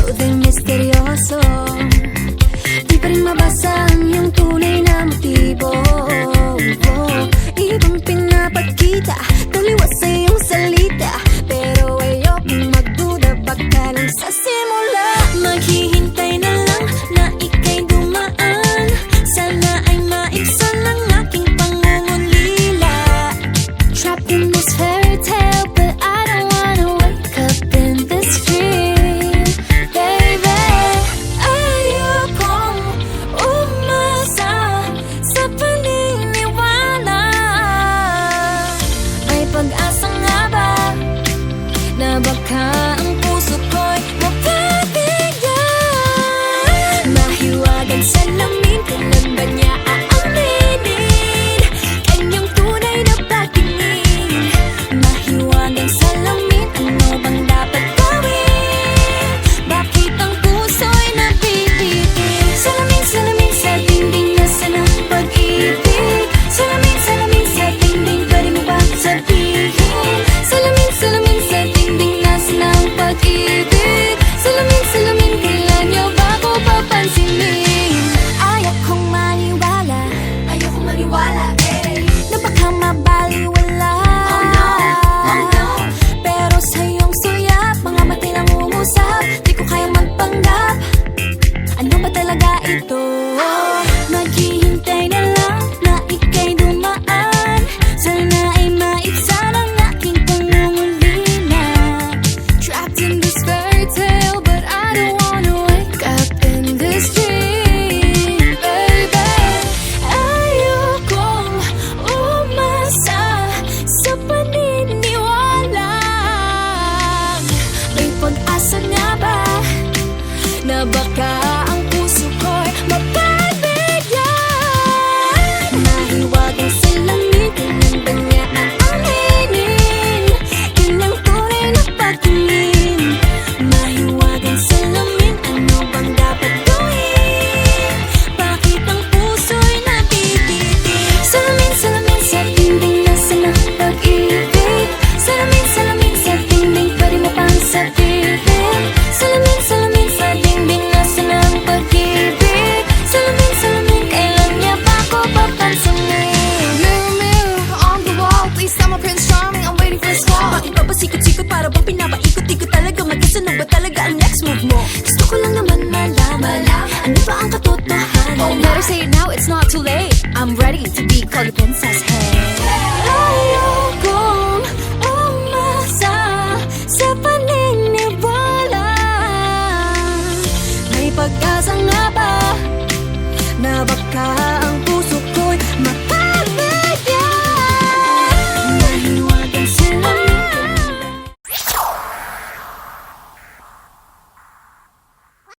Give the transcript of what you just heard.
Duda'y misteryoso, di pa rin mabasa ang iyong tunay na motibo. Ibang pinapakita, taliwas sa iyong salita, pero ayokong magduda, baka lang sa simula. Maghihintay na lang na ika'y dumaan, sana ay maibsan ang aking pangungulila. Trapped in this fairy tale, but I don't wanna wake up in this dream, baby. Ayokong umasa sa paniniwala. May pag-asa nga ba na baka ang puso ko'y mapabigyan? Mahiwagang salamin, kailan ba niya aaminin kanyang tunay na pagtingin? Mahiwagang salamin, ano bang dapat gawin? Bakit ang puso'y napipitin? Salamin, salamin sa dingding, nasaan ang pag-ibig? Salamin, salamin sa dingding, pwede mo ba sabihin? Salamin, salamin sa dingding, nasaan ang pag-ibig? Salamin, salamin, kailan niyo ba ako papansinin? Ayokong maniwala, na baka mabaliwala. Oh no, pero sa iyong suya, mga matay lang umusap, di ko kayang magpanggap. Ano ba talaga ito? Maghihintay na lang na ika'y dumaan, sana ay maibsan ang aking pangungulila. Trapped in this fairy tale, but I don't wanna wake up in this dream, baby. Ayokong umasa sa paniniwala. May pag-asa nga ba na baka ang puso ko'y mapabigyan? Mahiwagang salamin, kailan ba niya aaminin kanyang tunay na pagtingin? Mahiwagang salamin, ano bang dapat gawin? Bakit ang puso'y napipitin? Salamin, salamin sa dingding, nasaan ang pag-ibig? Salamin, salamin sa dingding, pwede mo pang sabihin? Salamin, salamin sa dingding, nasaan ang pag-ibig? Salamin, salamin, kailan niya ba ako papansinin? Mirror, mirror on the wall, please tell my Prince Charming I'm waiting for his call. Bakit ba pasikot-sikot, para bang pinapaikot-ikot talaga? Mag-isa na ba talaga ang next move mo? Gusto ko lang naman malaman, ano ba ang katotohanan? Oh, better say it now, it's not too late. I'm ready to be called a princess, hey.